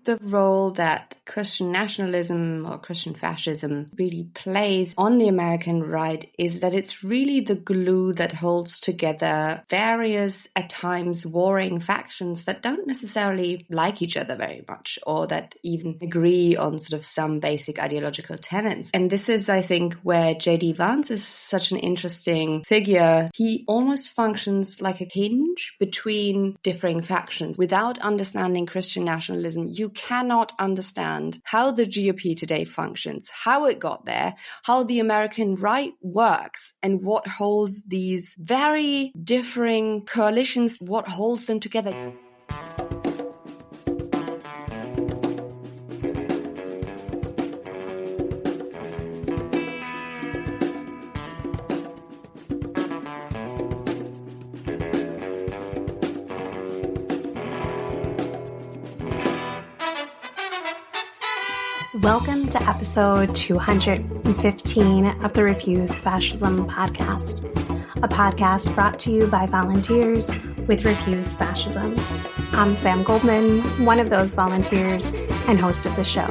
the role that Christian nationalism or Christian fascism really plays on the American right is that it's really the glue that holds together various, at times, warring factions that don't necessarily like each other very much, or that even agree on sort of some basic ideological tenets. And this is, I think, where J.D. Vance is such an interesting figure. He almost functions like a hinge between differing factions. Without understanding Christian nationalism, you cannot understand how the GOP today functions, how it got there, how the American right works, and what holds these very differing coalitions, what holds them together. Welcome to episode 215 of the Refuse Fascism podcast, a podcast brought to you by volunteers with Refuse Fascism. I'm Sam Goldman, one of those volunteers and host of the show.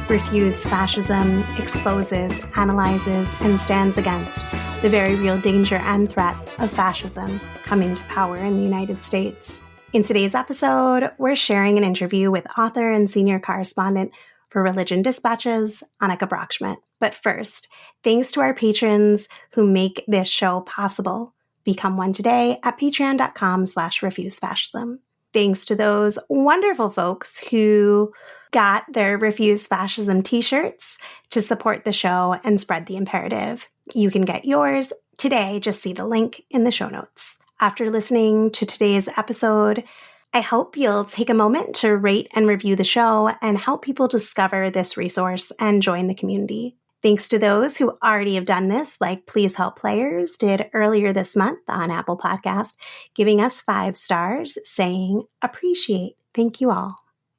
Refuse Fascism exposes, analyzes, and stands against the very real danger and threat of fascism coming to power in the United States. In today's episode, we're sharing an interview with author and senior correspondent for Religion Dispatches, Annika Brockschmidt. But first, thanks to our patrons who make this show possible. Become one today at patreon.com/refusefascism. Thanks to those wonderful folks who got their Refuse Fascism T-shirts to support the show and spread the imperative. You can get yours today. Just see the link in the show notes. After listening to today's episode, I hope you'll take a moment to rate and review the show and help people discover this resource and join the community. Thanks to those who already have done this, like Please Help Players did earlier this month on Apple Podcast, giving us 5 stars, saying, appreciate. Thank you all.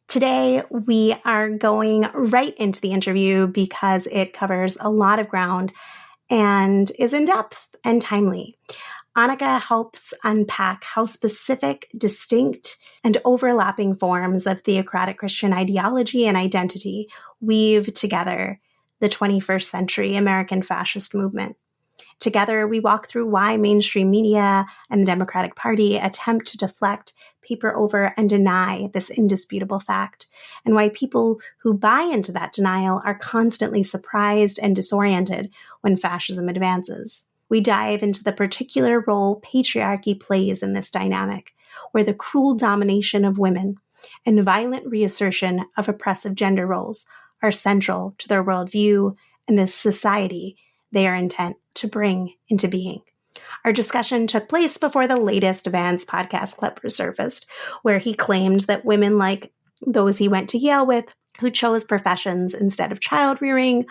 Today, we are going right into the interview because it covers a lot of ground and is in-depth and timely. Annika helps unpack how specific, distinct, and overlapping forms of theocratic Christian ideology and identity weave together the 21st century American fascist movement. Together, we walk through why mainstream media and the Democratic Party attempt to deflect, paper over, and deny this indisputable fact, and why people who buy into that denial are constantly surprised and disoriented when fascism advances. We dive into the particular role patriarchy plays in this dynamic, where the cruel domination of women and violent reassertion of oppressive gender roles are central to their worldview and the society they are intent to bring into being. Our discussion took place before the latest Vance podcast clip resurfaced, where he claimed that women like those he went to Yale with, who chose professions instead of child rearing,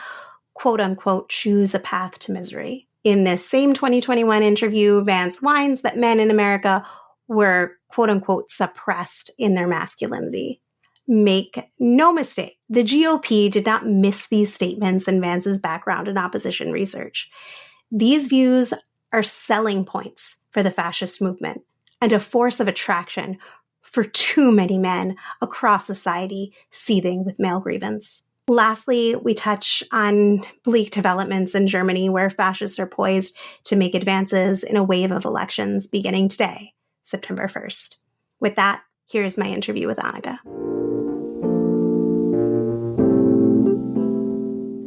quote unquote, choose a path to misery. In this same 2021 interview, Vance whines that men in America were, quote unquote, suppressed in their masculinity. Make no mistake, the GOP did not miss these statements in Vance's background in opposition research. These views are selling points for the fascist movement and a force of attraction for too many men across society seething with male grievance. Lastly, we touch on bleak developments in Germany, where fascists are poised to make advances in a wave of elections beginning today, September 1st. With that, here's my interview with Annika.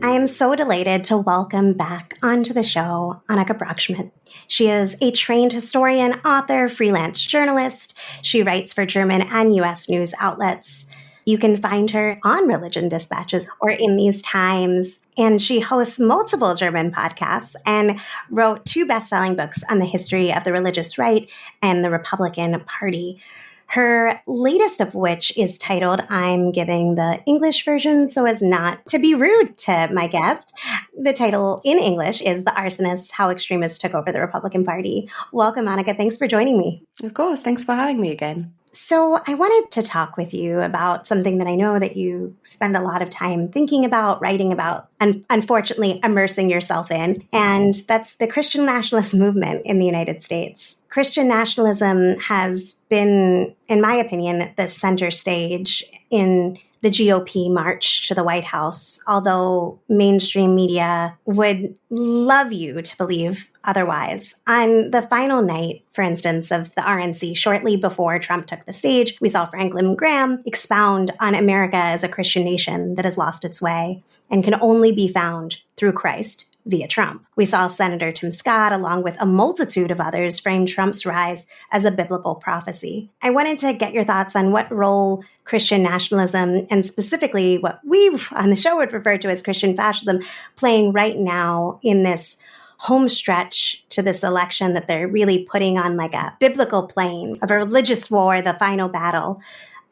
I am so delighted to welcome back onto the show Annika Brockschmidt. She is a trained historian, author, freelance journalist. She writes for German and U.S. news outlets. You can find her on Religion Dispatches or In These Times, and she hosts multiple German podcasts and wrote 2 best-selling books on the history of the religious right and the Republican Party. Her latest of which is titled, I'm giving the English version so as not to be rude to my guest. The title in English is The Arsonists, How Extremists Took Over the Republican Party. Welcome, Annika. Thanks for joining me. Of course. Thanks for having me again. So I wanted to talk with you about something that I know that you spend a lot of time thinking about, writing about, unfortunately immersing yourself in. And that's the Christian nationalist movement in the United States. Christian nationalism has been, in my opinion, the center stage in the GOP march to the White House, although mainstream media would love you to believe otherwise. On the final night, for instance, of the RNC, shortly before Trump took the stage, we saw Franklin Graham expound on America as a Christian nation that has lost its way and can only be found through Christ via Trump. We saw Senator Tim Scott, along with a multitude of others, frame Trump's rise as a biblical prophecy. I wanted to get your thoughts on what role Christian nationalism, and specifically what we on the show would refer to as Christian fascism, playing right now in this home stretch to this election that they're really putting on like a biblical plane of a religious war, the final battle.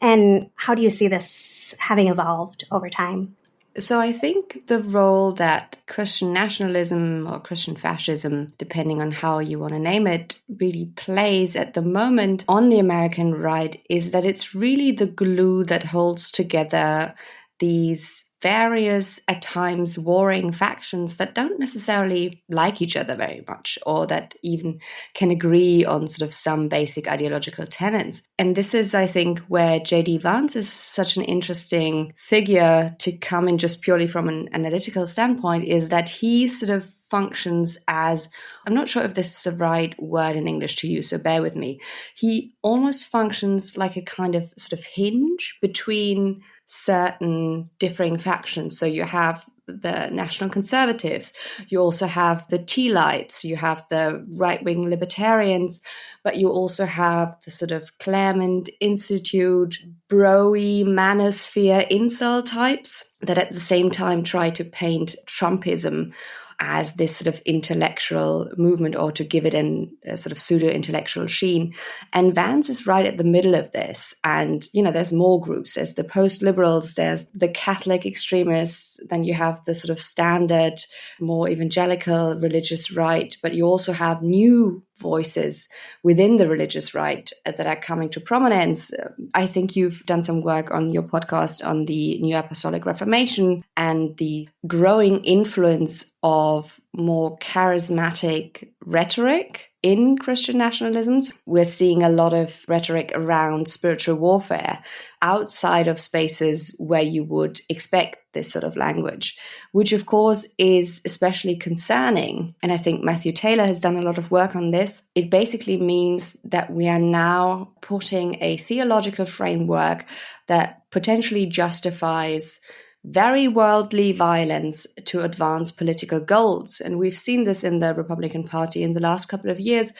And how do you see this having evolved over time? So I think the role that Christian nationalism or Christian fascism, depending on how you want to name it, really plays at the moment on the American right is that it's really the glue that holds together these various, at times, warring factions that don't necessarily like each other very much, or that even can agree on sort of some basic ideological tenets. And this is, I think, where J.D. Vance is such an interesting figure to come in just purely from an analytical standpoint, is that he sort of functions as, I'm not sure if this is the right word in English to use, so bear with me. He almost functions like a kind of sort of hinge between certain differing factions. So you have the National Conservatives, you also have the Tea-Lights, you have the right-wing libertarians, but you also have the sort of Claremont Institute, bro-y, manosphere incel types that at the same time try to paint Trumpism as this sort of intellectual movement, or to give it a sort of pseudo-intellectual sheen. And Vance is right at the middle of this. And, you know, there's more groups. There's the post-liberals, there's the Catholic extremists, then you have the sort of standard, more evangelical religious right, but you also have new voices within the religious right that are coming to prominence. I think you've done some work on your podcast on the New Apostolic Reformation and the growing influence of more charismatic rhetoric in Christian nationalisms. We're seeing a lot of rhetoric around spiritual warfare outside of spaces where you would expect this sort of language, which of course is especially concerning. And I think Matthew Taylor has done a lot of work on this. It basically means that we are now putting a theological framework that potentially justifies very worldly violence to advance political goals. And we've seen this in the Republican Party in the last couple of years,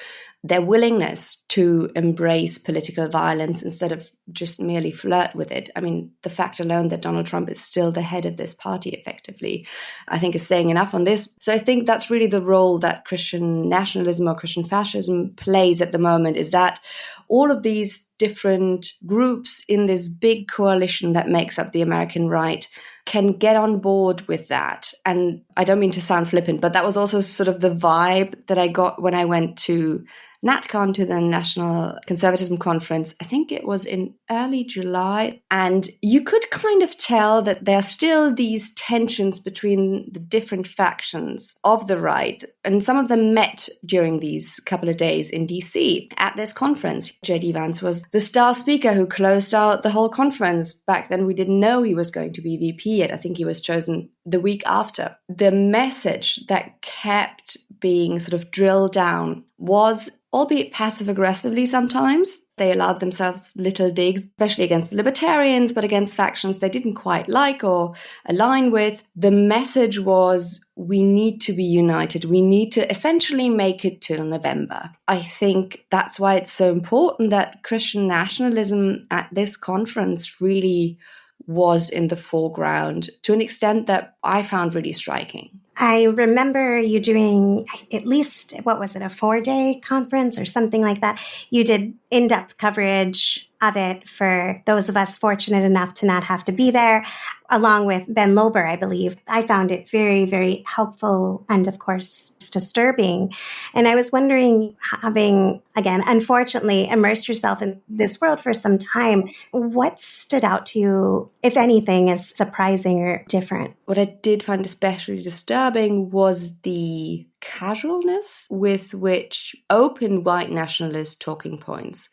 their willingness to embrace political violence instead of just merely flirt with it. I mean, the fact alone that Donald Trump is still the head of this party effectively, I think is saying enough on this. So I think that's really the role that Christian nationalism or Christian fascism plays at the moment, is that all of these different groups in this big coalition that makes up the American right can get on board with that. And I don't mean to sound flippant, but that was also sort of the vibe that I got when I went to NATCON, to the National Conservatism Conference. I think it was in early July. And you could kind of tell that there are still these tensions between the different factions of the right. And some of them met during these couple of days in DC at this conference. J.D. Vance was the star speaker who closed out the whole conference. Back then, we didn't know he was going to be VP yet. I think he was chosen the week after. The message that kept being sort of drilled down was, albeit passive-aggressively sometimes, they allowed themselves little digs, especially against libertarians, but against factions they didn't quite like or align with. The message was, we need to be united. We need to essentially make it till November. I think that's why it's so important that Christian nationalism at this conference really was in the foreground to an extent that I found really striking. I remember you doing at least, what was it, a 4-day conference or something like that? You did in-depth coverage of it for those of us fortunate enough to not have to be there. along with Ben Lober, I believe. I found it very, very helpful and, of course, disturbing. And I was wondering, having, again, unfortunately, immersed yourself in this world for some time, what stood out to you, if anything, as surprising or different? What I did find especially disturbing was the casualness with which open white nationalist talking points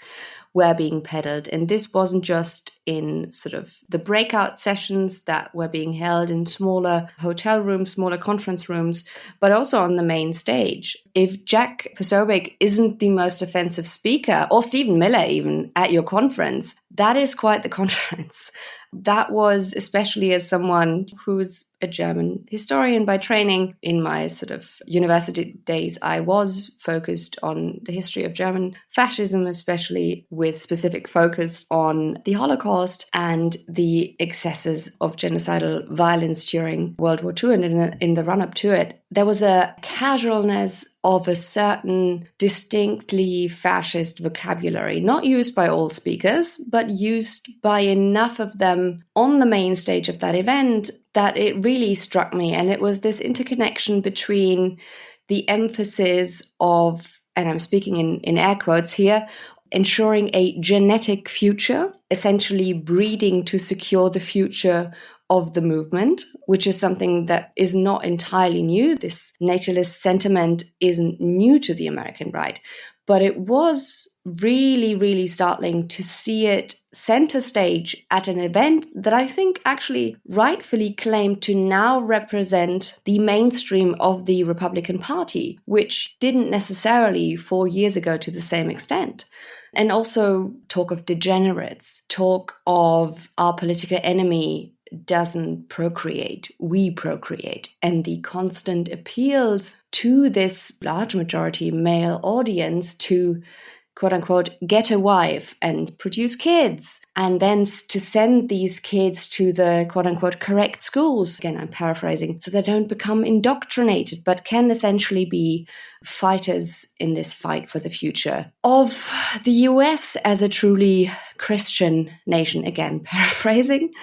were being peddled. And this wasn't just in sort of the breakout sessions that were being held in smaller hotel rooms, smaller conference rooms, but also on the main stage. If Jack Posobiec isn't the most offensive speaker, or Stephen Miller even, at your conference, that is quite the conference. That was, especially as someone who's a German historian by training, in my sort of university days, I was focused on the history of German fascism, especially with specific focus on the Holocaust and the excesses of genocidal violence during World War II and in the run-up to it. There was a casualness of a certain distinctly fascist vocabulary, not used by all speakers, but used by enough of them on the main stage of that event that it really struck me. And it was this interconnection between the emphasis of, and I'm speaking in air quotes here, ensuring a genetic future, essentially breeding to secure the future of the movement, which is something that is not entirely new. This natalist sentiment isn't new to the American right, but it was really, really startling to see it center stage at an event that I think actually rightfully claimed to now represent the mainstream of the Republican Party, which didn't necessarily 4 years ago to the same extent. And also talk of degenerates, talk of our political enemy doesn't procreate, we procreate. And the constant appeals to this large majority male audience to, quote unquote, get a wife and produce kids, and then to send these kids to the, quote unquote, correct schools. Again, I'm paraphrasing, so they don't become indoctrinated, but can essentially be fighters in this fight for the future of the US as a truly Christian nation. Again, paraphrasing.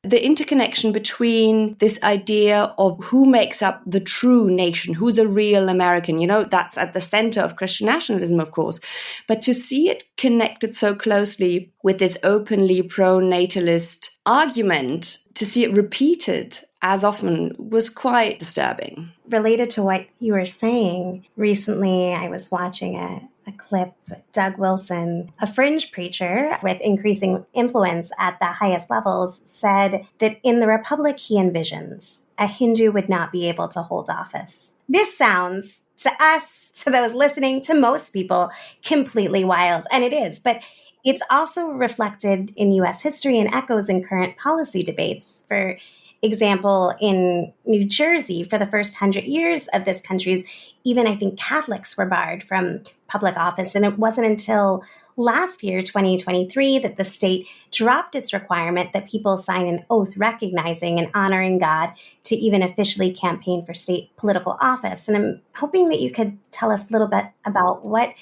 The interconnection between this idea of who makes up the true nation, who's a real American, that's at the center of Christian nationalism, of course. But to see it connected so closely with this openly pro-natalist argument, to see it repeated as often, was quite disturbing. Related to what you were saying, recently I was watching a clip. Doug Wilson, a fringe preacher with increasing influence at the highest levels, said that in the republic he envisions, a Hindu would not be able to hold office. This sounds, to us, to those listening, to most people, completely wild. And it is. But it's also reflected in U.S. history and echoes in current policy debates. For example, in New Jersey, for the first 100 years of this country's, even I think Catholics were barred from public office. And it wasn't until last year, 2023, that the state dropped its requirement that people sign an oath recognizing and honoring God to even officially campaign for state political office. And I'm hoping that you could tell us a little bit about what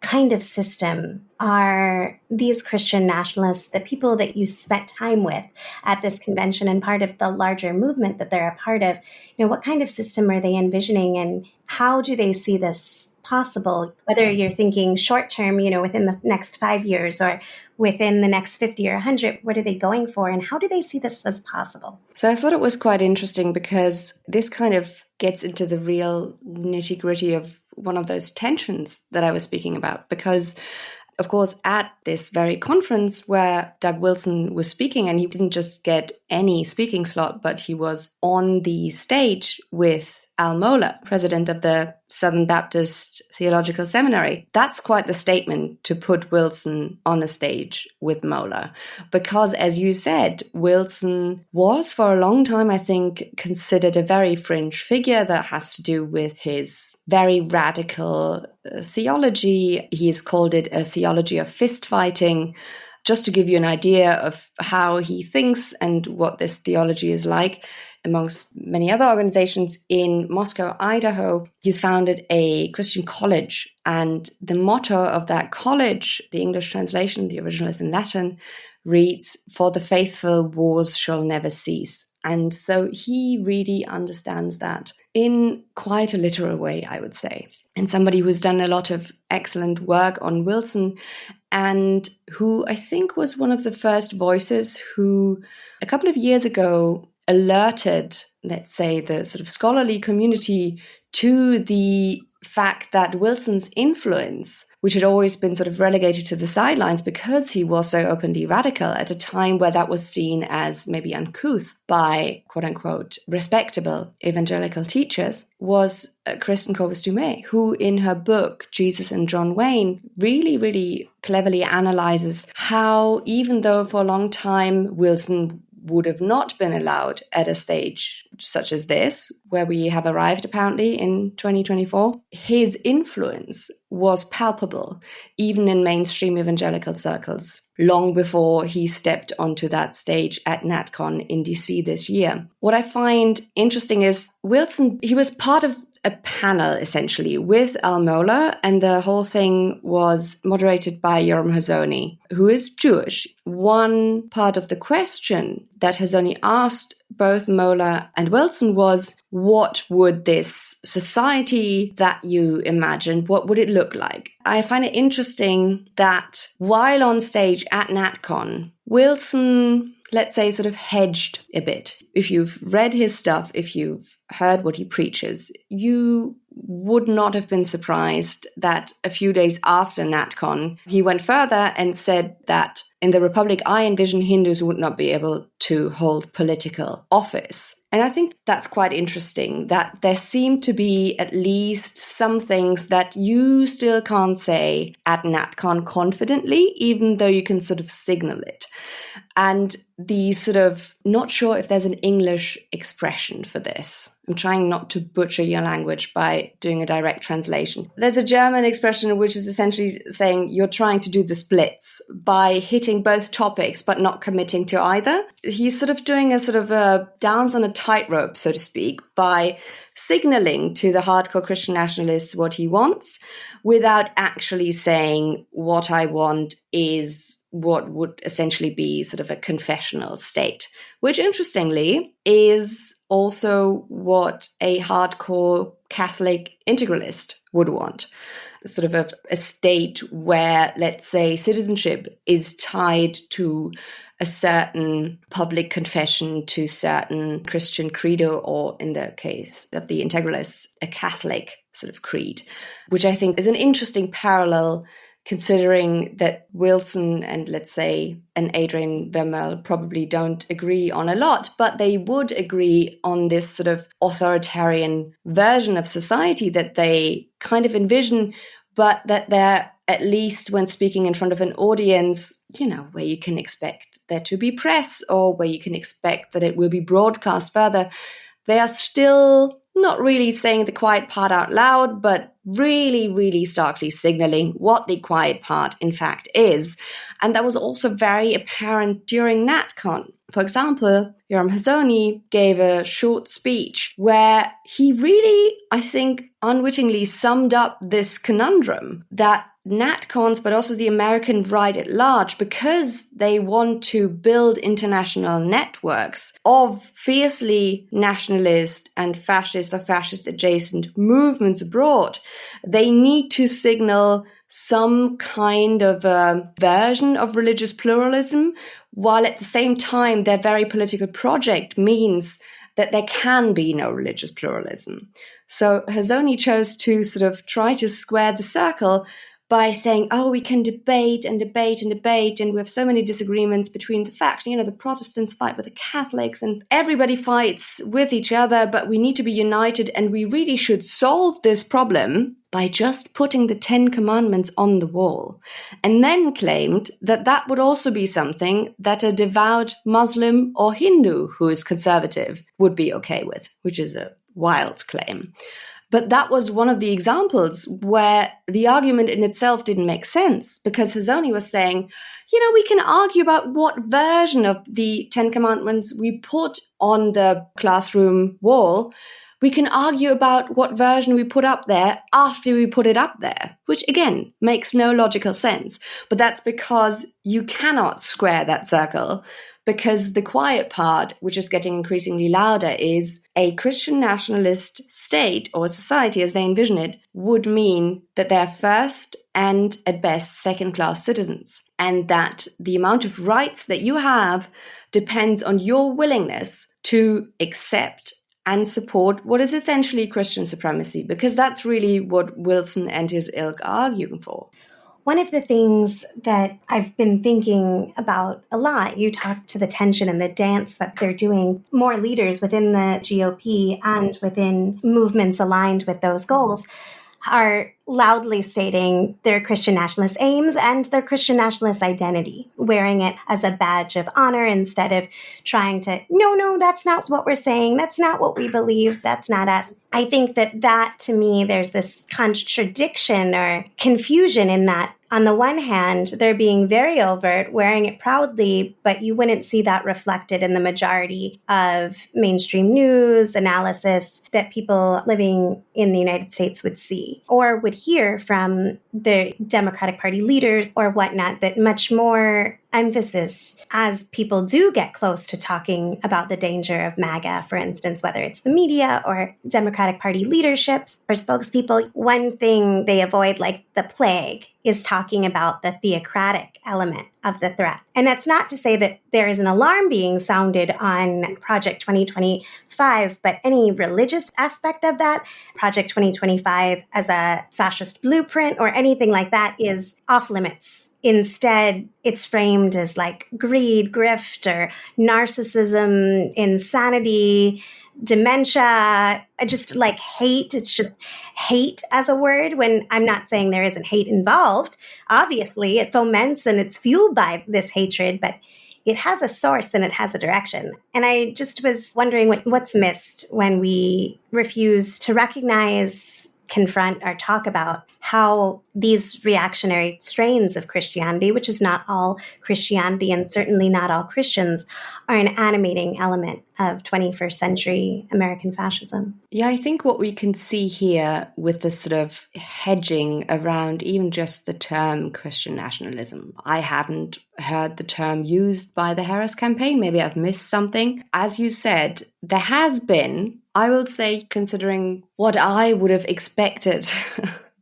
kind of system are these Christian nationalists, the people that you spent time with at this convention and part of the larger movement that they're a part of, what kind of system are they envisioning and how do they see this possible? Whether you're thinking short term, within the next 5 years or within the next 50 or 100, what are they going for and how do they see this as possible? So I thought it was quite interesting because this kind of gets into the real nitty-gritty of one of those tensions that I was speaking about. Because, of course, at this very conference where Doug Wilson was speaking, and he didn't just get any speaking slot, but he was on the stage with Al Mohler, president of the Southern Baptist Theological Seminary. That's quite the statement to put Wilson on a stage with Mohler. Because, as you said, Wilson was for a long time, I think, considered a very fringe figure that has to do with his very radical theology. He's called it a theology of fist fighting. Just to give you an idea of how he thinks and what this theology is like, amongst many other organizations in Moscow, Idaho, he's founded a Christian college. And the motto of that college, the English translation, the original is in Latin, reads, "For the faithful wars shall never cease." And so he really understands that in quite a literal way, I would say. And somebody who's done a lot of excellent work on Wilson, and who I think was one of the first voices who a couple of years ago alerted, let's say, the sort of scholarly community to the fact that Wilson's influence, which had always been sort of relegated to the sidelines because he was so openly radical at a time where that was seen as maybe uncouth by quote unquote respectable evangelical teachers, was Kristen Kobus-Dumais, who in her book Jesus and John Wayne really, really cleverly analyzes how, even though for a long time Wilson would have not been allowed at a stage such as this, where we have arrived apparently in 2024, his influence was palpable, even in mainstream evangelical circles, long before he stepped onto that stage at NATCON in DC this year. What I find interesting is Wilson, he was part of a panel essentially with Al Mohler, and the whole thing was moderated by Yoram Hazony, who is Jewish. One part of the question that Hazony asked both Mohler and Wilson was, what would this society that you imagined, what would it look like? I find it interesting that while on stage at NATCON, Wilson, let's say, sort of hedged a bit. If you've read his stuff, if you've heard what he preaches, you would not have been surprised that a few days after NATCON, he went further and said that in the Republic, I envision Hindus would not be able to hold political office. And I think that's quite interesting, that there seem to be at least some things that you still can't say at NATCON confidently, even though you can sort of signal it. And the sort of, not sure if there's an English expression for this. I'm trying not to butcher your language by doing a direct translation. There's a German expression which is essentially saying you're trying to do the splits by hitting both topics but not committing to either. He's sort of doing a sort of a dance on a tightrope, so to speak, by signaling to the hardcore Christian nationalists what he wants without actually saying what I want is what would essentially be sort of a confessional state, which interestingly is also what a hardcore Catholic integralist would want. Sort of a state where, let's say, citizenship is tied to a certain public confession, to certain Christian credo, or in the case of the integralists, a Catholic sort of creed, which I think is an interesting parallel, considering that Wilson and, let's say, and Adrian Vermeil probably don't agree on a lot, but they would agree on this sort of authoritarian version of society that they kind of envision, but that they're, at least when speaking in front of an audience, you know, where you can expect there to be press or where you can expect that it will be broadcast further, they are still not really saying the quiet part out loud, but really, really starkly signaling what the quiet part in fact is. And that was also very apparent during NATCON. For example, Yoram Hazony gave a short speech where he really, I think, unwittingly summed up this conundrum that NATCONs, but also the American right at large, because they want to build international networks of fiercely nationalist and fascist or fascist adjacent movements abroad, they need to signal some kind of a version of religious pluralism, while at the same time their very political project means that there can be no religious pluralism. So Hazony chose to sort of try to square the circle by saying, oh, we can debate and debate and debate, and we have so many disagreements between the factions. You know, the Protestants fight with the Catholics, and everybody fights with each other, but we need to be united, and we really should solve this problem by just putting the 10 Commandments on the wall, and then claimed that that would also be something that a devout Muslim or Hindu who is conservative would be okay with, which is a wild claim. But that was one of the examples where the argument in itself didn't make sense, because Hazony was saying, you know, we can argue about what version of the 10 Commandments we put on the classroom wall, We can argue about what version we put up there after we put it up there, which again makes no logical sense. But that's because you cannot square that circle, because the quiet part, which is getting increasingly louder, is a Christian nationalist state or society as they envision it would mean that they're first and at best second-class citizens, and that the amount of rights that you have depends on your willingness to accept and support what is essentially Christian supremacy, because that's really what Wilson and his ilk are arguing for. One of the things that I've been thinking about a lot, you talked to the tension and the dance that they're doing, more leaders within the GOP and within movements aligned with those goals are loudly stating their Christian nationalist aims and their Christian nationalist identity, wearing it as a badge of honor instead of trying to, no, that's not what we're saying. That's not what we believe. That's not us. I think that to me, there's this contradiction or confusion in that. On the one hand, they're being very overt, wearing it proudly, but you wouldn't see that reflected in the majority of mainstream news, analysis that people living in the United States would see or would hear from the Democratic Party leaders or whatnot, that much more emphasis as people do get close to talking about the danger of MAGA, for instance, whether it's the media or Democratic Party leaderships or spokespeople. One thing they avoid like the plague is talking about the theocratic element of the threat. And that's not to say that there is an alarm being sounded on Project 2025, but any religious aspect of that, Project 2025 as a fascist blueprint or anything like that, is off limits. Instead, it's framed as like greed, grift, or narcissism, insanity, dementia, just like hate. It's just hate as a word, when I'm not saying there isn't hate involved. Obviously, it foments and it's fueled by this hatred, but it has a source and it has a direction. And I just was wondering what's missed when we refuse to recognize, confront, or talk about how these reactionary strains of Christianity, which is not all Christianity and certainly not all Christians, are an animating element of 21st century American fascism. Yeah, I think what we can see here with the sort of hedging around even just the term Christian nationalism, I haven't heard the term used by the Harris campaign. Maybe I've missed something. As you said, there has been, I will say, considering what I would have expected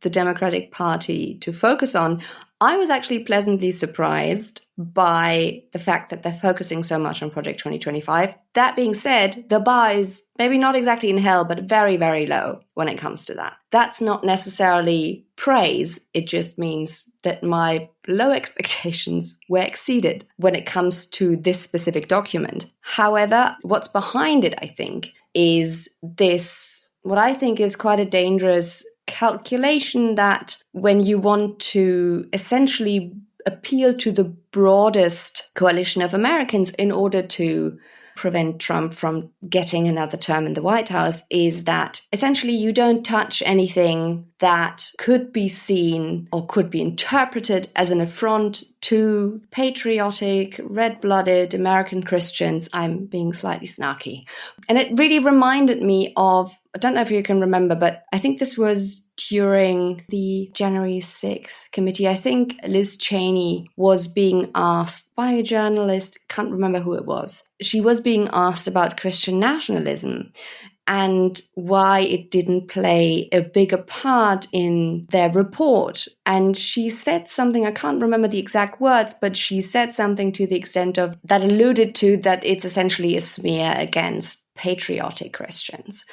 the Democratic Party to focus on, I was actually pleasantly surprised by the fact that they're focusing so much on Project 2025. That being said, the bar is maybe not exactly in hell, but very, very low when it comes to that. That's not necessarily praise. It just means that my low expectations were exceeded when it comes to this specific document. However, what's behind it, I think, is this, what I think is quite a dangerous calculation, that when you want to essentially appeal to the broadest coalition of Americans in order to prevent Trump from getting another term in the White House, is that essentially you don't touch anything that could be seen or could be interpreted as an affront to patriotic, red-blooded American Christians. I'm being slightly snarky. And it really reminded me of, I don't know if you can remember, but I think this was during the January 6th committee. I think Liz Cheney was being asked by a journalist, can't remember who it was. She was being asked about Christian nationalism and why it didn't play a bigger part in their report. And she said something, I can't remember the exact words, but she said something to the extent of, that alluded to that it's essentially a smear against patriotic Christians,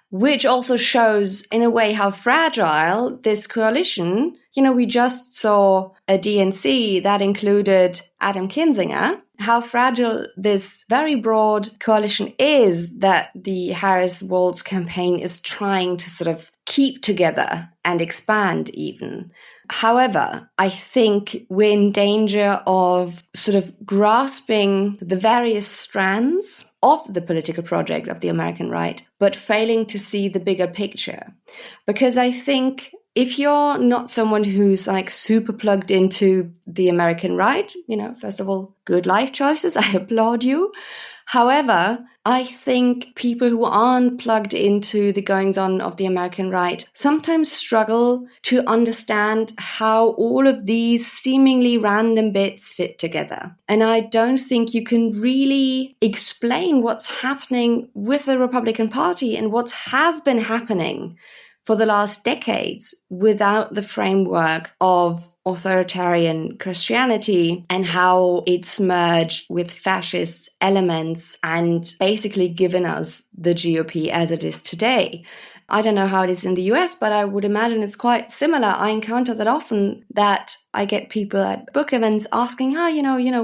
which also shows in a way how fragile this coalition, we just saw a DNC that included Adam Kinzinger, how fragile this very broad coalition is that the Harris-Walz campaign is trying to sort of keep together and expand even. However, I think we're in danger of sort of grasping the various strands of the political project of the American right, but failing to see the bigger picture. Because I think if you're not someone who's like super plugged into the American right, first of all, good life choices, I applaud you. However, I think people who aren't plugged into the goings-on of the American right sometimes struggle to understand how all of these seemingly random bits fit together. And I don't think you can really explain what's happening with the Republican Party and what has been happening for the last decades without the framework of authoritarian Christianity and how it's merged with fascist elements and basically given us the GOP as it is today. I don't know how it is in the US, but I would imagine it's quite similar. I encounter that often that I get people at book events asking,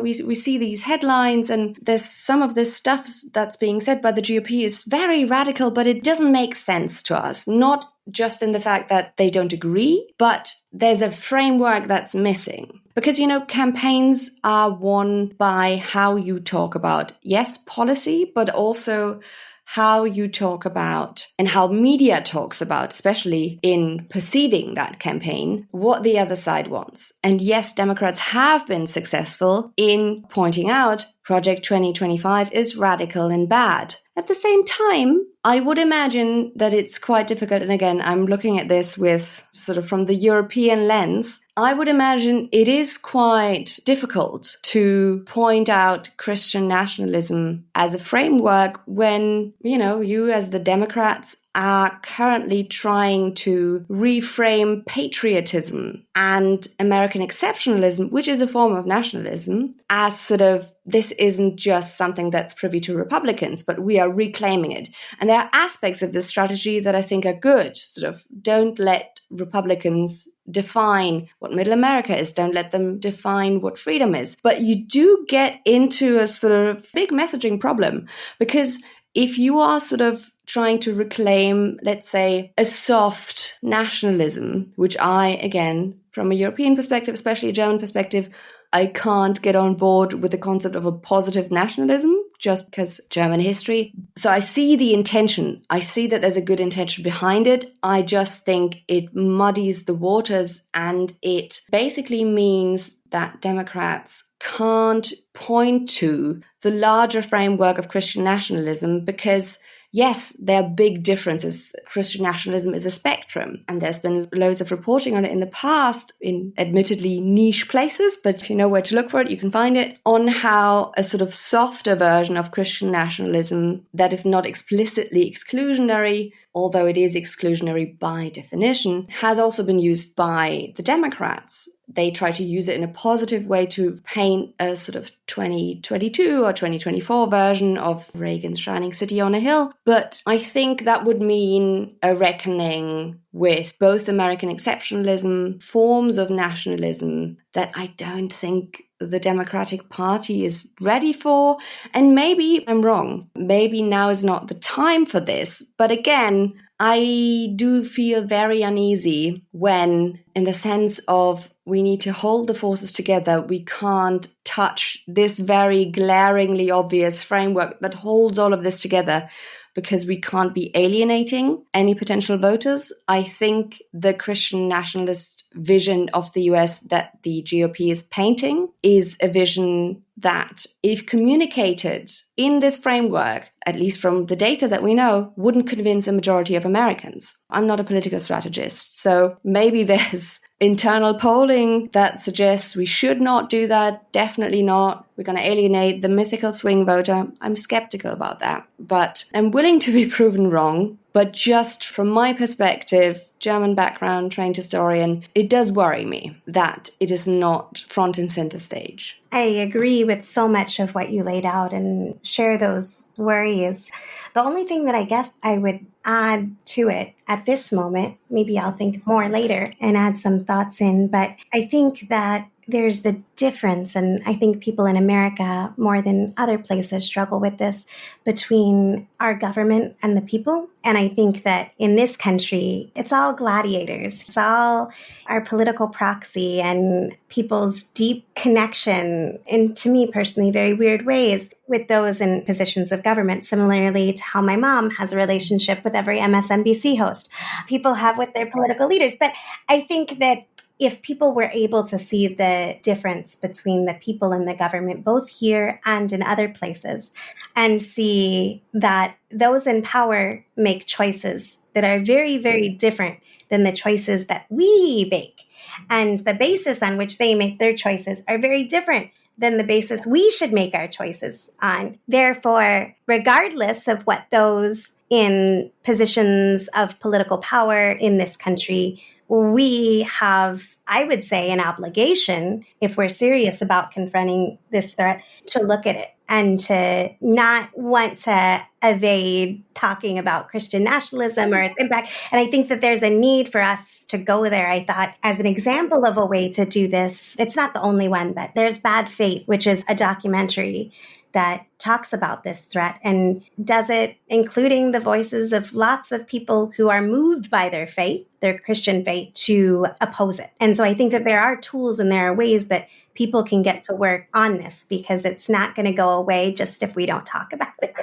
we see these headlines and there's some of this stuff that's being said by the GOP is very radical, but it doesn't make sense to us. Not just in the fact that they don't agree, but there's a framework that's missing. Because, campaigns are won by how you talk about, yes, policy, but also how you talk about and how media talks about, especially in perceiving that campaign, what the other side wants. And yes, Democrats have been successful in pointing out Project 2025 is radical and bad. At the same time, I would imagine that it's quite difficult. And again, I'm looking at this with sort of from the European lens. I would imagine it is quite difficult to point out Christian nationalism as a framework when, you as the Democrats are currently trying to reframe patriotism and American exceptionalism, which is a form of nationalism, as sort of this isn't just something that's privy to Republicans, but we are reclaiming it. And there are aspects of this strategy that I think are good. Sort of don't let Republicans define what middle America is. Don't let them define what freedom is. But you do get into a sort of big messaging problem, because if you are sort of trying to reclaim, let's say, a soft nationalism, which I, again, from a European perspective, especially a German perspective, I can't get on board with the concept of a positive nationalism just because German history. So I see the intention. I see that there's a good intention behind it. I just think it muddies the waters, and it basically means that Democrats can't point to the larger framework of Christian nationalism because yes, there are big differences. Christian nationalism is a spectrum, and there's been loads of reporting on it in the past in admittedly niche places, but if you know where to look for it, you can find it, on how a sort of softer version of Christian nationalism that is not explicitly exclusionary, although it is exclusionary by definition, has also been used by the Democrats. They try to use it in a positive way to paint a sort of 2022 or 2024 version of Reagan's Shining City on a Hill. But I think that would mean a reckoning with both American exceptionalism, forms of nationalism that I don't think the Democratic Party is ready for. And maybe I'm wrong. Maybe now is not the time for this. But again, I do feel very uneasy when, in the sense of we need to hold the forces together, we can't touch this very glaringly obvious framework that holds all of this together, because we can't be alienating any potential voters. I think the Christian nationalist vision of the US that the GOP is painting is a vision that, if communicated in this framework, at least from the data that we know, wouldn't convince a majority of Americans. I'm not a political strategist, so maybe there's internal polling that suggests we should not do that. Definitely not. We're going to alienate the mythical swing voter. I'm skeptical about that, but I'm willing to be proven wrong. But just from my perspective, German background, trained historian, it does worry me that it is not front and center stage. I agree with so much of what you laid out and share those worries. The only thing that I guess I would add to it at this moment, maybe I'll think more later and add some thoughts in, but I think that there's the difference, and I think people in America more than other places struggle with this, between our government and the people. And I think that in this country, it's all gladiators. It's all our political proxy and people's deep connection, in, to me personally, very weird ways, with those in positions of government, similarly to how my mom has a relationship with every MSNBC host people have with their political leaders. But I think that if people were able to see the difference between the people in the government, both here and in other places, and see that those in power make choices that are very, very different than the choices that we make. And the basis on which they make their choices are very different than the basis we should make our choices on. Therefore, regardless of what those in positions of political power in this country, we have, I would say, an obligation, if we're serious about confronting this threat, to look at it and to not want to evade talking about Christian nationalism or its impact. And I think that there's a need for us to go there. I thought, as an example of a way to do this, it's not the only one, but there's Bad Faith, which is a documentary that talks about this threat and does it including the voices of lots of people who are moved by their faith, their Christian faith, to oppose it. And so I think that there are tools and there are ways that people can get to work on this, because it's not going to go away just if we don't talk about it.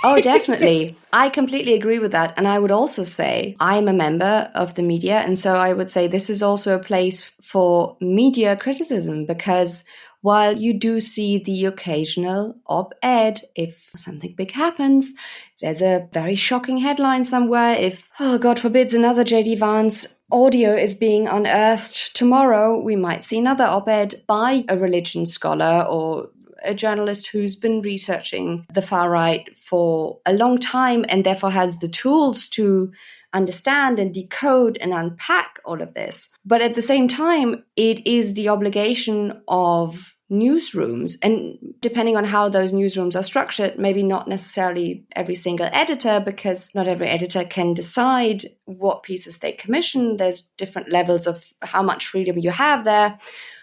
Oh, definitely. I completely agree with that. And I would also say I'm a member of the media. And so I would say this is also a place for media criticism, because while you do see the occasional op-ed, if something big happens, there's a very shocking headline somewhere, if, oh, God forbids, another J.D. Vance audio is being unearthed tomorrow, we might see another op-ed by a religion scholar or a journalist who's been researching the far right for a long time and therefore has the tools to understand and decode and unpack all of this. But at the same time, it is the obligation of newsrooms, and depending on how those newsrooms are structured, maybe not necessarily every single editor, because not every editor can decide what pieces they commission. There's different levels of how much freedom you have there.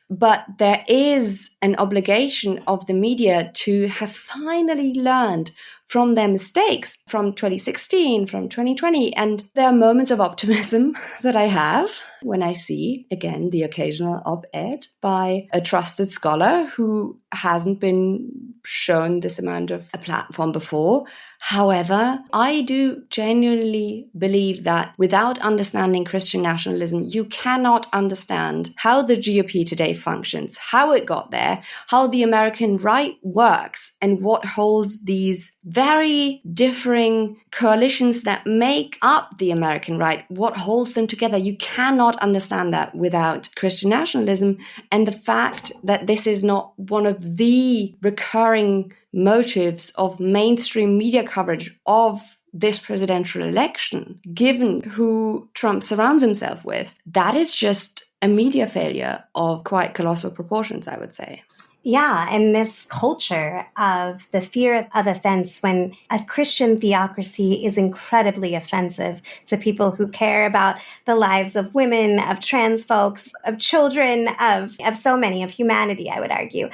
But there is an obligation of the media to have finally learned from their mistakes from 2016, from 2020. And there are moments of optimism that I have when I see, again, the occasional op-ed by a trusted scholar who hasn't been shown this amount of a platform before. However, I do genuinely believe that without understanding Christian nationalism, you cannot understand how the GOP today functions, how it got there, how the American right works, and what holds these very differing coalitions that make up the American right, what holds them together. You cannot understand that without Christian nationalism, and the fact that this is not one of the recurring motives of mainstream media coverage of this presidential election, given who Trump surrounds himself with, that is just a media failure of quite colossal proportions, I would say. Yeah, and this culture of the fear of offense, when a Christian theocracy is incredibly offensive to people who care about the lives of women, of trans folks, of children, of so many, of humanity, I would argue.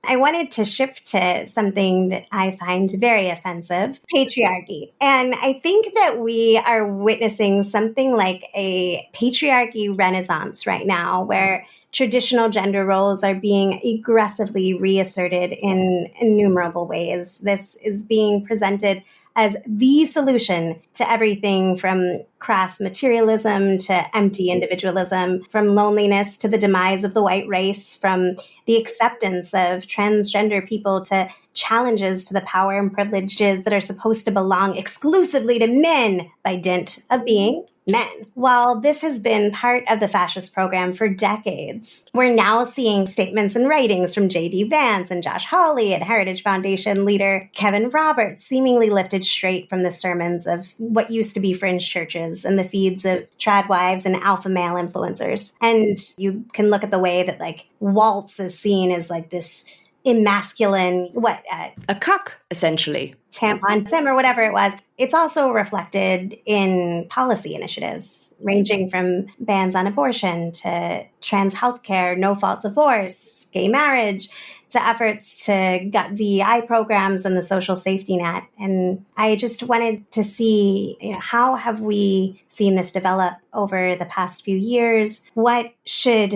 I wanted to shift to something that I find very offensive, patriarchy. And I think that we are witnessing something like a patriarchy renaissance right now, where traditional gender roles are being aggressively reasserted in innumerable ways. This is being presented as the solution to everything from crass materialism to empty individualism, from loneliness to the demise of the white race, from the acceptance of transgender people to challenges to the power and privileges that are supposed to belong exclusively to men by dint of being men. While this has been part of the fascist program for decades, we're now seeing statements and writings from J.D. Vance and Josh Hawley and Heritage Foundation leader Kevin Roberts seemingly lifted straight from the sermons of what used to be fringe churches and the feeds of trad wives and alpha male influencers. And you can look at the way that like Waltz is seen as like this emasculine, a cuck, essentially. Tampon Sim or whatever it was. It's also reflected in policy initiatives, ranging from bans on abortion to trans healthcare, no-fault divorce, gay marriage, to efforts to gut DEI programs and the social safety net. And I just wanted to see, how have we seen this develop over the past few years? What should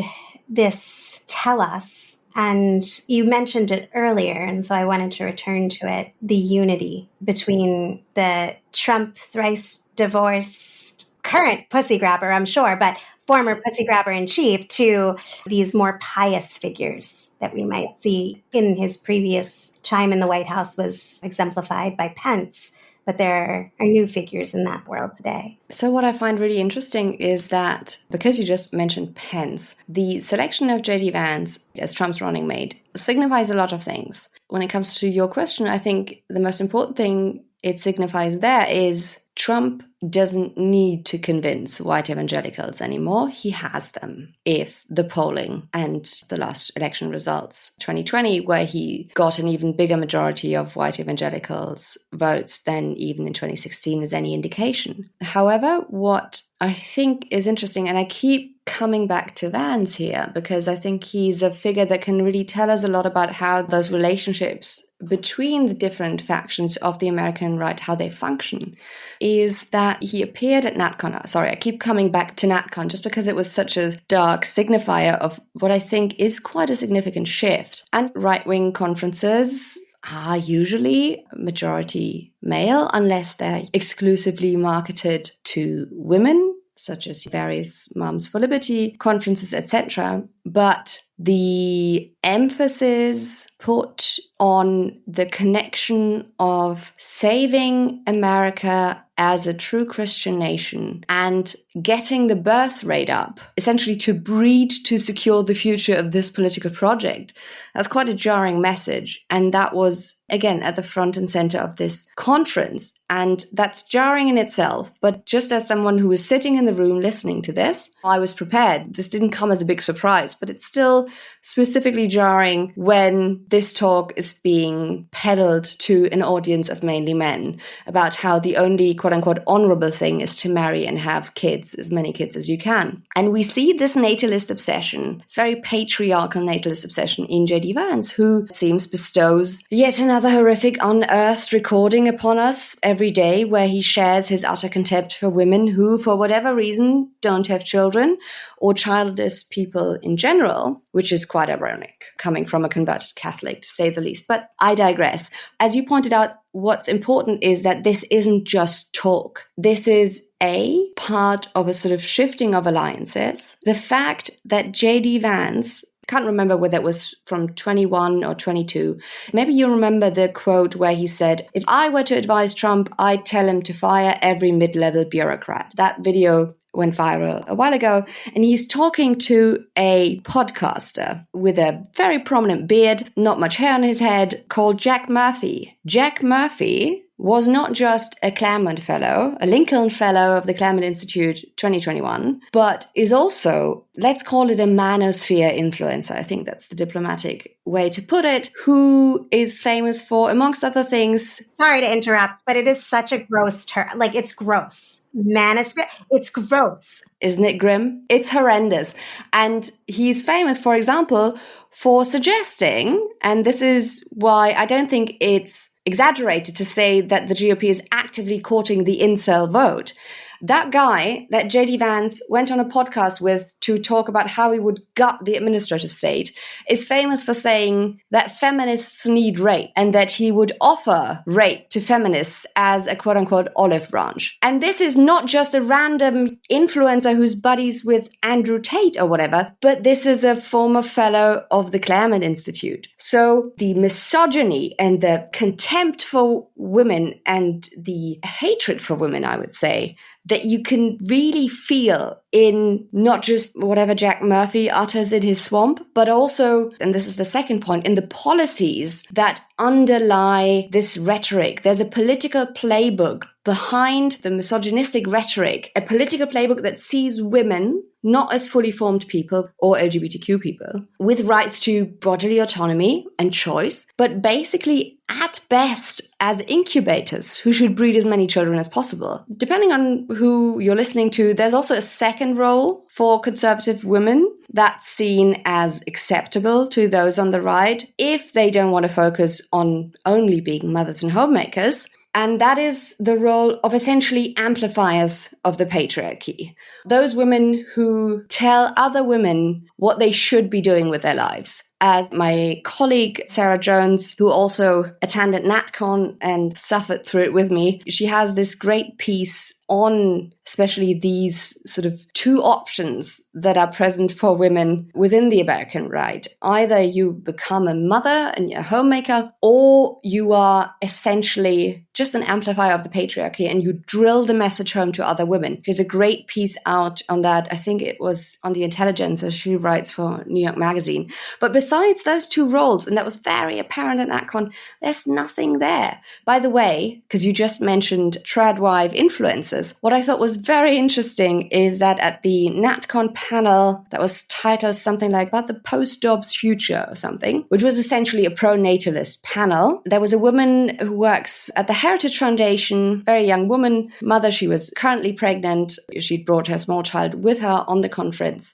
this tell us? And you mentioned it earlier, and so I wanted to return to it, the unity between the Trump thrice divorced current pussy grabber, I'm sure, but former pussy grabber in chief to these more pious figures that we might see in his previous time in the White House was exemplified by Pence. But there are new figures in that world today. So what I find really interesting is that, because you just mentioned Pence, the selection of J.D. Vance as Trump's running mate signifies a lot of things. When it comes to your question, I think the most important thing it signifies there is Trump doesn't need to convince white evangelicals anymore. He has them. If the polling and the last election results, 2020, where he got an even bigger majority of white evangelicals' votes than even in 2016 is any indication. However, what I think is interesting, and I keep coming back to Vance here because I think he's a figure that can really tell us a lot about how those relationships between the different factions of the American right, how they function, is that he appeared at NATCON. Sorry, I keep coming back to NATCON just because it was such a dark signifier of what I think is quite a significant shift. And right-wing conferences are usually majority male unless they're exclusively marketed to women, such as various Moms for Liberty conferences, etc. But the emphasis put on the connection of saving America as a true Christian nation and getting the birth rate up, essentially to breed to secure the future of this political project. That's quite a jarring message. And that was, again, at the front and center of this conference. And that's jarring in itself. But just as someone who was sitting in the room listening to this, I was prepared. This didn't come as a big surprise, but it's still specifically jarring when this talk is being peddled to an audience of mainly men about how the only quote-unquote honorable thing is to marry and have kids, as many kids as you can. And we see this natalist obsession, it's very patriarchal natalist obsession in J.D. Vance, who it seems bestows yet another horrific unearthed recording upon us every day where he shares his utter contempt for women who, for whatever reason, don't have children, or childless people in general, which is quite ironic, coming from a converted Catholic, to say the least. But I digress. As you pointed out, what's important is that this isn't just talk. This is a part of a sort of shifting of alliances. The fact that J.D. Vance, can't remember whether it was from 21 or 22. Maybe you remember the quote where he said, if I were to advise Trump, I'd tell him to fire every mid-level bureaucrat. That video went viral a while ago, and he's talking to a podcaster with a very prominent beard, not much hair on his head, called Jack Murphy. Jack Murphy was not just a Claremont Fellow, a Lincoln Fellow of the Claremont Institute 2021, but is also, let's call it a manosphere influencer. I think that's the diplomatic way to put it, who is famous for, amongst other things... Sorry to interrupt, but it is such a gross term. Like, it's gross. Manosphere, it's gross. Isn't it grim? It's horrendous. And he's famous, for example, for suggesting, and this is why I don't think it's exaggerated to say that the GOP is actively courting the incel vote. That guy that J.D. Vance went on a podcast with to talk about how he would gut the administrative state is famous for saying that feminists need rape and that he would offer rape to feminists as a quote-unquote olive branch. And this is not just a random influencer who's buddies with Andrew Tate or whatever, but this is a former fellow of the Claremont Institute. So the misogyny and the contempt for women and the hatred for women, I would say, that you can really feel in not just whatever Jack Murphy utters in his swamp, but also, and this is the second point, in the policies that underlie this rhetoric. There's a political playbook behind the misogynistic rhetoric, a political playbook that sees women not as fully formed people or LGBTQ people with rights to bodily autonomy and choice, but basically at best as incubators who should breed as many children as possible. Depending on who you're listening to, there's also a second role for conservative women that's seen as acceptable to those on the right if they don't want to focus on only being mothers and homemakers. And that is the role of essentially amplifiers of the patriarchy. Those women who tell other women what they should be doing with their lives. as my colleague Sarah Jones, who also attended NATCON and suffered through it with me, she has this great piece on especially these sort of two options that are present for women within the American right. Either you become a mother and you're a homemaker, or you are essentially just an amplifier of the patriarchy and you drill the message home to other women. She has a great piece out on that. I think it was on The Intelligence, as she writes for New York Magazine. But besides those two roles, and that was very apparent at NATCON, there's nothing there. By the way, because you just mentioned tradwife influences, what I thought was very interesting is that at the NATCON panel that was titled something like about the post-Dobbs future or something, which was essentially a pro-natalist panel, there was a woman who works at the Heritage Foundation, very young woman, mother. She was currently pregnant. She'd brought her small child with her on the conference.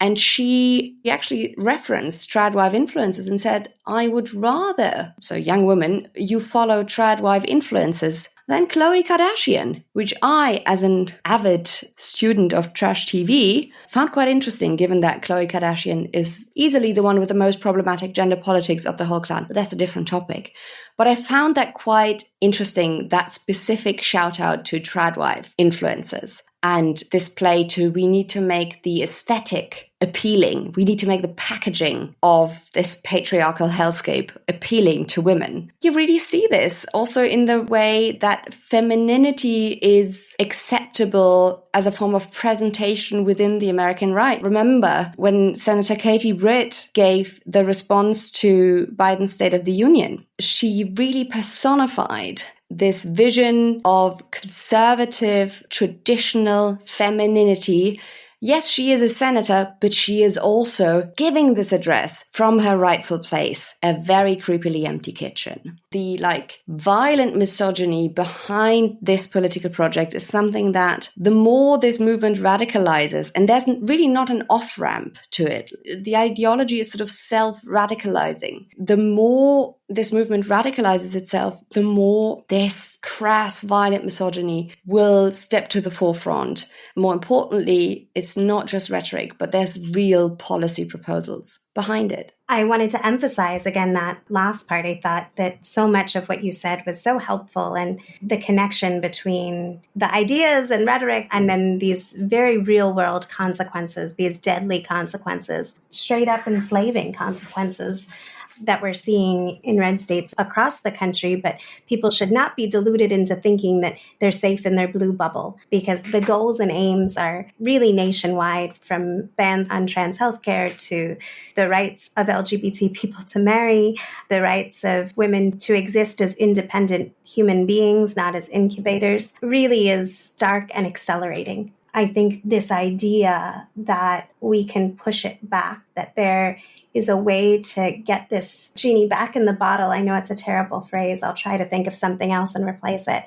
And she actually referenced tradwife influences and said, I would rather, so young woman, you follow tradwife influences than Khloe Kardashian, which I, as an avid student of trash TV, found quite interesting, given that Khloe Kardashian is easily the one with the most problematic gender politics of the whole clan. But that's a different topic. But I found that quite interesting, that specific shout out to tradwife influences. And this play to, we need to make the aesthetic appealing. We need to make the packaging of this patriarchal hellscape appealing to women. You really see this also in the way that femininity is acceptable as a form of presentation within the American right. Remember when Senator Katie Britt gave the response to Biden's State of the Union, she really personified this vision of conservative, traditional femininity. Yes, she is a senator, but she is also giving this address from her rightful place, a very creepily empty kitchen. The violent misogyny behind this political project is something that the more this movement radicalizes, and there's really not an off-ramp to it, the ideology is sort of self-radicalizing. The more this movement radicalizes itself, the more this crass, violent misogyny will step to the forefront. More importantly, it's not just rhetoric, but there's real policy proposals behind it. I wanted to emphasize again that last part. I thought that so much of what you said was so helpful, and the connection between the ideas and rhetoric and then these very real world consequences, these deadly consequences, straight up enslaving consequences that we're seeing in red states across the country, but people should not be deluded into thinking that they're safe in their blue bubble, because the goals and aims are really nationwide, from bans on trans healthcare to the rights of LGBT people to marry, the rights of women to exist as independent human beings, not as incubators, really is stark and accelerating. I think this idea that we can push it back, that there is a way to get this genie back in the bottle. I know it's a terrible phrase. I'll try to think of something else and replace it.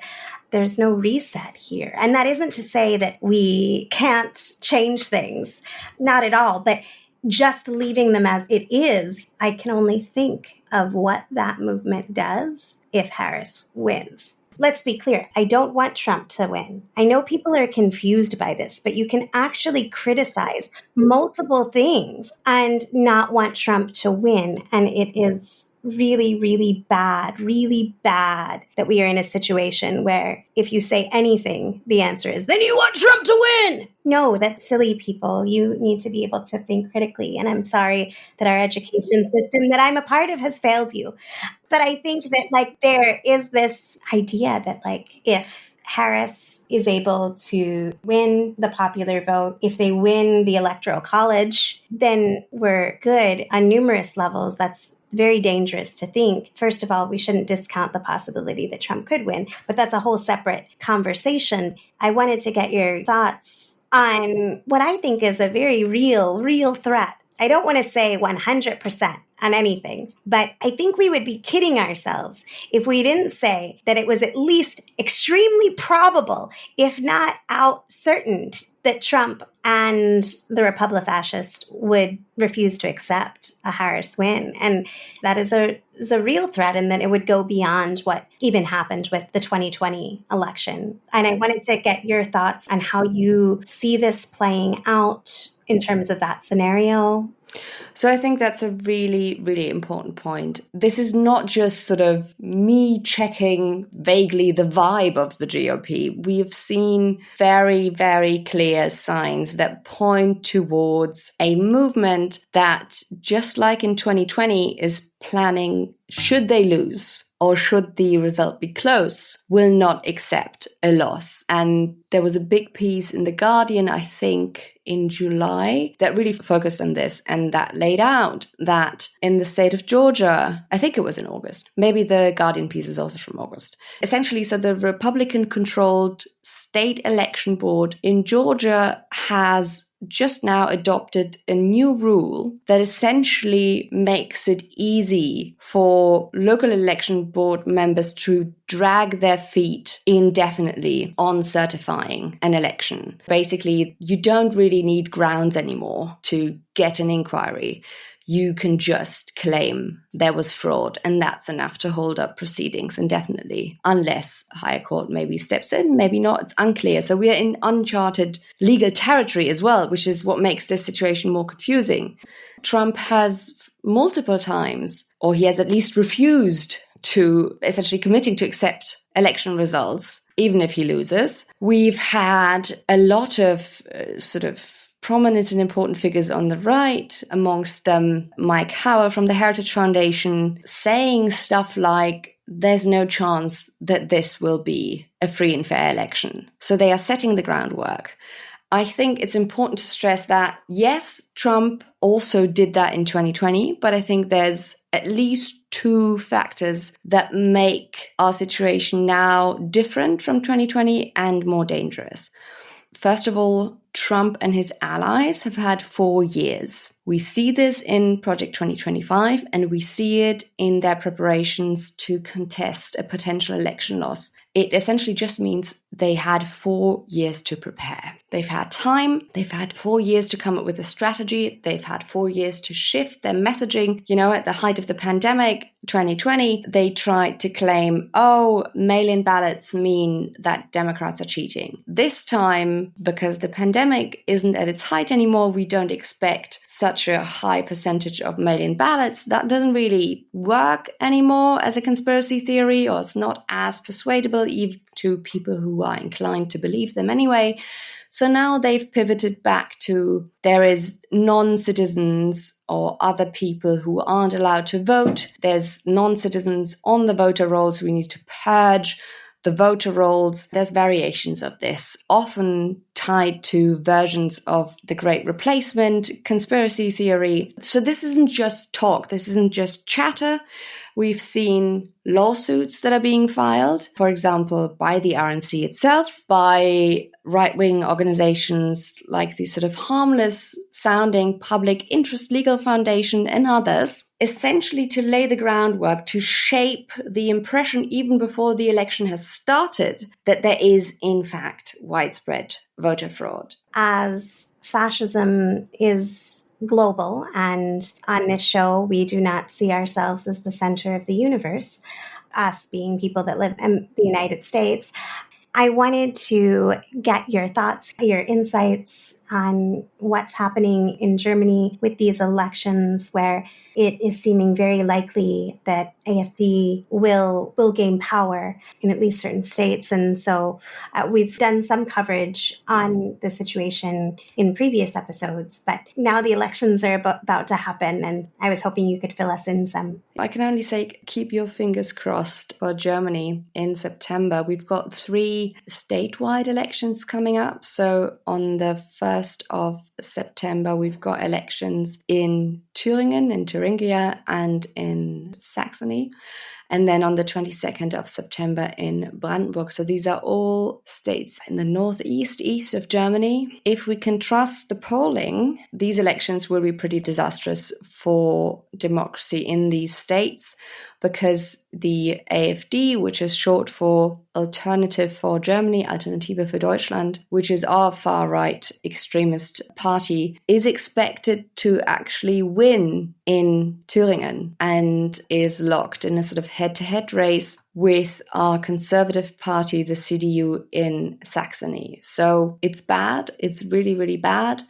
There's no reset here. And that isn't to say that we can't change things. Not at all. But just leaving them as it is, I can only think of what that movement does if Harris wins. Let's be clear. I don't want Trump to win. I know people are confused by this, but you can actually criticize multiple things and not want Trump to win. And it is really, really bad that we are in a situation where if you say anything, the answer is, then you want Trump to win. No, that's silly, people. You need to be able to think critically. And I'm sorry that our education system that I'm a part of has failed you. But I think that there is this idea that if Harris is able to win the popular vote, if they win the Electoral College, then we're good on numerous levels. That's very dangerous to think. First of all, we shouldn't discount the possibility that Trump could win, but that's a whole separate conversation. I wanted to get your thoughts on what I think is a very real threat. I don't want to say 100% on anything, but I think we would be kidding ourselves if we didn't say that it was at least extremely probable, if not out certain, that Trump and the Republicans would refuse to accept a Harris win. And that is a real threat, and that it would go beyond what even happened with the 2020 election. And I wanted to get your thoughts on how you see this playing out in terms of that scenario. So I think that's a really, really important point. This is not just sort of me checking vaguely the vibe of the GOP. We have seen very, very clear signs that point towards a movement that, just like in 2020, is planning, should they lose or should the result be close, will not accept a loss. And there was a big piece in The Guardian, I think, in July that really focused on this and that laid out that in the state of Georgia, I think it was in August, maybe the Guardian piece is also from August. Essentially, so the Republican-controlled state election board in Georgia has just now adopted a new rule that essentially makes it easy for local election board members to drag their feet indefinitely on certifying an election. Basically, you don't really need grounds anymore to get an inquiry. You can just claim there was fraud, and that's enough to hold up proceedings indefinitely, unless higher court maybe steps in, maybe not, it's unclear. So we are in uncharted legal territory as well, which is what makes this situation more confusing. Trump has multiple times, or he has at least refused to essentially committing to accept election results, even if he loses. We've had a lot of prominent and important figures on the right, amongst them Mike Howell from the Heritage Foundation, saying stuff like, there's no chance that this will be a free and fair election. So they are setting the groundwork. I think it's important to stress that, yes, Trump also did that in 2020, but I think there's at least two factors that make our situation now different from 2020 and more dangerous. First of all, Trump and his allies have had 4 years. We see this in Project 2025, and we see it in their preparations to contest a potential election loss. It essentially just means they had 4 years to prepare. They've had time. They've had 4 years to come up with a strategy. They've had 4 years to shift their messaging. You know, at the height of the pandemic, 2020, they tried to claim, mail-in ballots mean that Democrats are cheating. This time, because the pandemic isn't at its height anymore, we don't expect such a high percentage of mail-in ballots. That doesn't really work anymore as a conspiracy theory, or it's not as persuadable even to people who are inclined to believe them anyway. So now they've pivoted back to there is non-citizens or other people who aren't allowed to vote. There's non-citizens on the voter rolls. We need to purge the voter rolls. There's variations of this, often tied to versions of the Great Replacement, conspiracy theory. So this isn't just talk. This isn't just chatter. We've seen lawsuits that are being filed, for example, by the RNC itself, by right-wing organizations like the sort of harmless-sounding Public Interest Legal Foundation and others, essentially to lay the groundwork to shape the impression even before the election has started that there is, in fact, widespread voter fraud. As fascism is global, and on this show, we do not see ourselves as the center of the universe, us being people that live in the United States, I wanted to get your thoughts, your insights on what's happening in Germany with these elections, where it is seeming very likely that AfD will gain power in at least certain states. And so we've done some coverage on the situation in previous episodes, but now the elections are about to happen, and I was hoping you could fill us in some. I can only say keep your fingers crossed for Germany in September. We've got 3 statewide elections coming up. So on the 1st of September, we've got elections in Thüringen, in Thuringia, and in Saxony. And then on the 22nd of September in Brandenburg. So these are all states in the northeast, east of Germany. If we can trust the polling, these elections will be pretty disastrous for democracy in these states, because the AfD, which is short for Alternative for Germany, Alternative für Deutschland, which is our far-right extremist party, is expected to actually win in Thüringen and is locked in a sort of head-to-head race with our conservative party, the CDU in Saxony. So it's bad. It's really, really bad.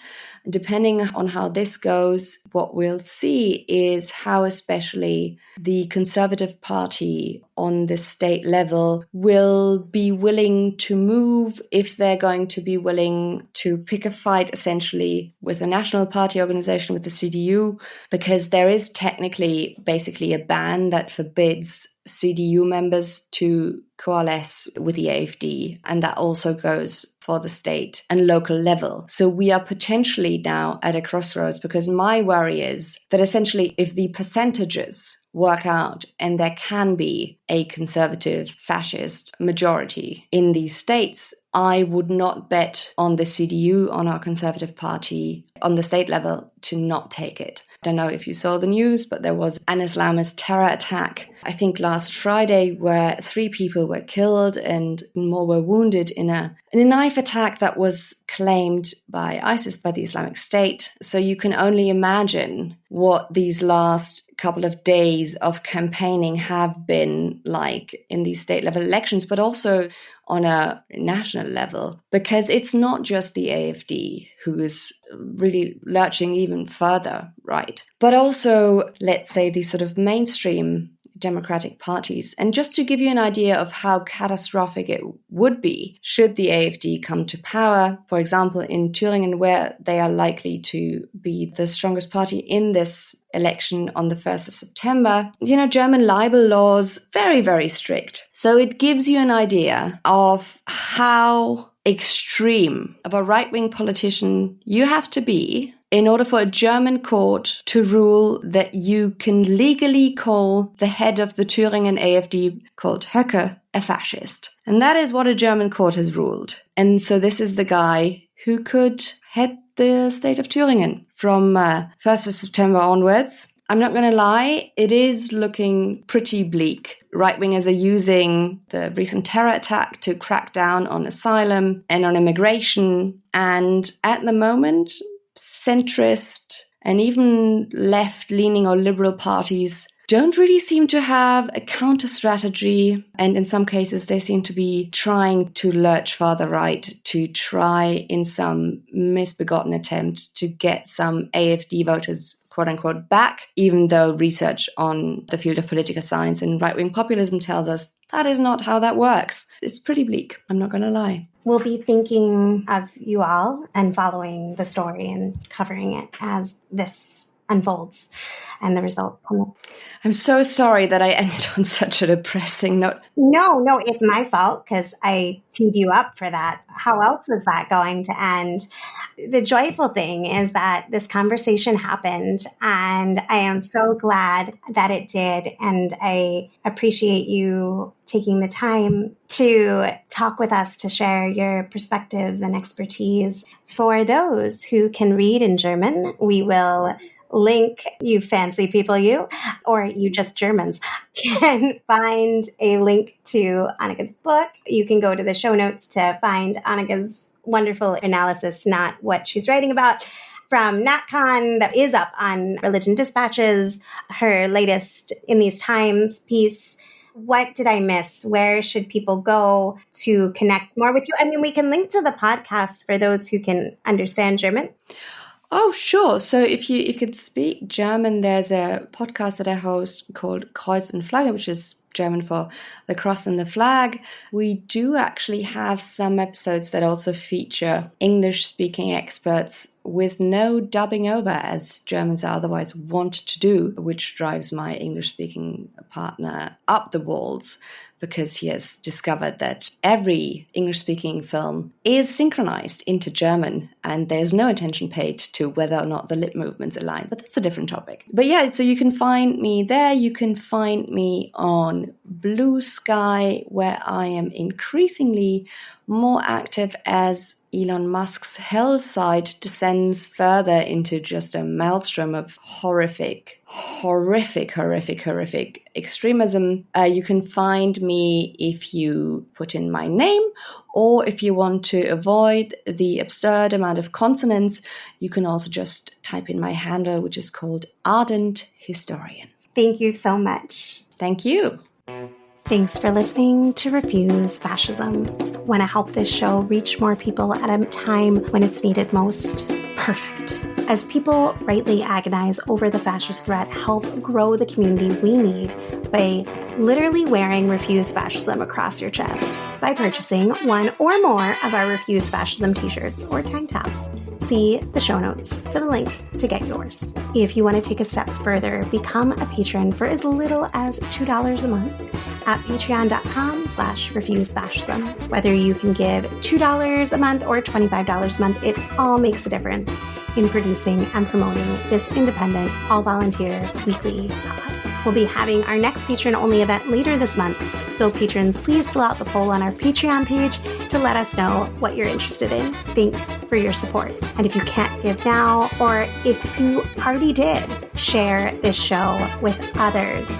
Depending on how this goes, what we'll see is how especially the Conservative Party on the state level will be willing to move, if they're going to be willing to pick a fight essentially with the National Party organization, with the CDU, because there is technically basically a ban that forbids CDU members to coalesce with the AfD, and that also goes for the state and local level. So we are potentially now at a crossroads, because my worry is that essentially if the percentages work out and there can be a conservative fascist majority in these states, I would not bet on the CDU, on our Conservative Party, on the state level to not take it. I don't know if you saw the news, but there was an Islamist terror attack, I think last Friday, where 3 people were killed and more were wounded in a knife attack that was claimed by ISIS, by the Islamic State. So you can only imagine what these last couple of days of campaigning have been like in these state level elections, but also on a national level, because it's not just the AfD who is really lurching even further right, but also, let's say, the sort of mainstream democratic parties. And just to give you an idea of how catastrophic it would be should the AfD come to power, for example, in Thüringen, where they are likely to be the strongest party in this election on the 1st of September, German libel laws, very, very strict. So it gives you an idea of how extreme of a right-wing politician you have to be in order for a German court to rule that you can legally call the head of the Thüringen AfD, called Höcke, a fascist. And that is what a German court has ruled. And so this is the guy who could head the state of Thüringen from 1st of September onwards. I'm not going to lie, it is looking pretty bleak. Right-wingers are using the recent terror attack to crack down on asylum and on immigration. And at the moment, centrist and even left-leaning or liberal parties don't really seem to have a counter-strategy. And in some cases, they seem to be trying to lurch farther right, to try in some misbegotten attempt to get some AfD voters, quote unquote, back, even though research on the field of political science and right-wing populism tells us that is not how that works. It's pretty bleak, I'm not going to lie. We'll be thinking of you all and following the story and covering it as this unfolds and the results come up. I'm so sorry that I ended on such a depressing note. No, it's my fault because I teed you up for that. How else was that going to end? The joyful thing is that this conversation happened, and I am so glad that it did. And I appreciate you taking the time to talk with us, to share your perspective and expertise. For those who can read in German, we will link, you fancy people, or you just Germans, can find a link to Annika's book. You can go to the show notes to find Annika's wonderful analysis, not what she's writing about, from NATCON that is up on Religion Dispatches, her latest In These Times piece. What did I miss? Where should people go to connect more with you? I mean, we can link to the podcast for those who can understand German. Oh, sure. So if you could speak German, there's a podcast that I host called Kreuz and Flagge, which is German for the cross and the flag. We do actually have some episodes that also feature English-speaking experts with no dubbing over, as Germans are otherwise wont to do, which drives my English-speaking partner up the walls, because he has discovered that every English-speaking film is synchronized into German, and there's no attention paid to whether or not the lip movements align. But that's a different topic. But yeah, so you can find me there. You can find me on Blue Sky, where I am increasingly more active as Elon Musk's hell site descends further into just a maelstrom of horrific extremism. You can find me if you put in my name, or if you want to avoid the absurd amount of consonants, you can also just type in my handle, which is called Ardent Historian. Thank you so much. Thank you. Thanks for listening to Refuse Fascism. Want to help this show reach more people at a time when it's needed most? Perfect. As people rightly agonize over the fascist threat, help grow the community we need by literally wearing Refuse Fascism across your chest by purchasing one or more of our Refuse Fascism T-shirts or tank tops. See the show notes for the link to get yours. If you want to take a step further, become a patron for as little as $2 a month at patreon.com/refusefascism. Whether you can give $2 a month or $25 a month, it all makes a difference in producing and promoting this independent, all-volunteer weekly pod. We'll be having our next patron-only event later this month, so patrons, please fill out the poll on our Patreon page to let us know what you're interested in. Thanks for your support. And if you can't give now, or if you already did, share this show with others.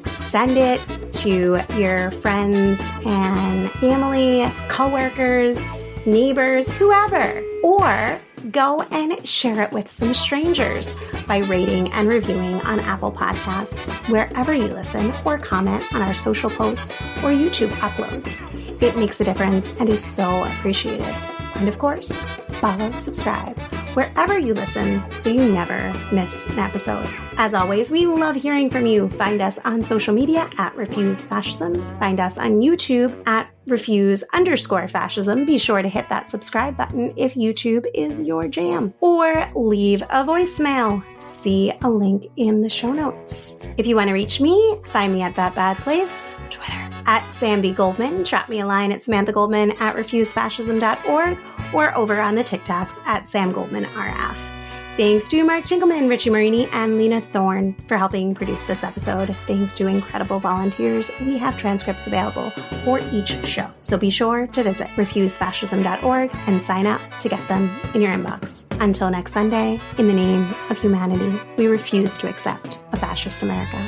Send it to your friends and family, coworkers, neighbors, whoever, or go and share it with some strangers by rating and reviewing on Apple Podcasts, wherever you listen, or comment on our social posts or YouTube uploads. It makes a difference and is so appreciated. And of course, follow, subscribe, wherever you listen so you never miss an episode. As always, we love hearing from you. Find us on social media at Refuse Fascism. Find us on YouTube at Refuse_Fascism. Be sure to hit that subscribe button if YouTube is your jam. Or leave a voicemail. See a link in the show notes. If you want to reach me, find me at That Bad Place, Twitter, at Sam B. Goldman. Drop me a line at Samantha Goldman at refusefascism.org or over on the TikToks at Sam Goldman RF. Thanks to Mark Jinkelman, Richie Marini, and Lena Thorne for helping produce this episode. Thanks to incredible volunteers, we have transcripts available for each show. So be sure to visit refusefascism.org and sign up to get them in your inbox. Until next Sunday, in the name of humanity, we refuse to accept a fascist America.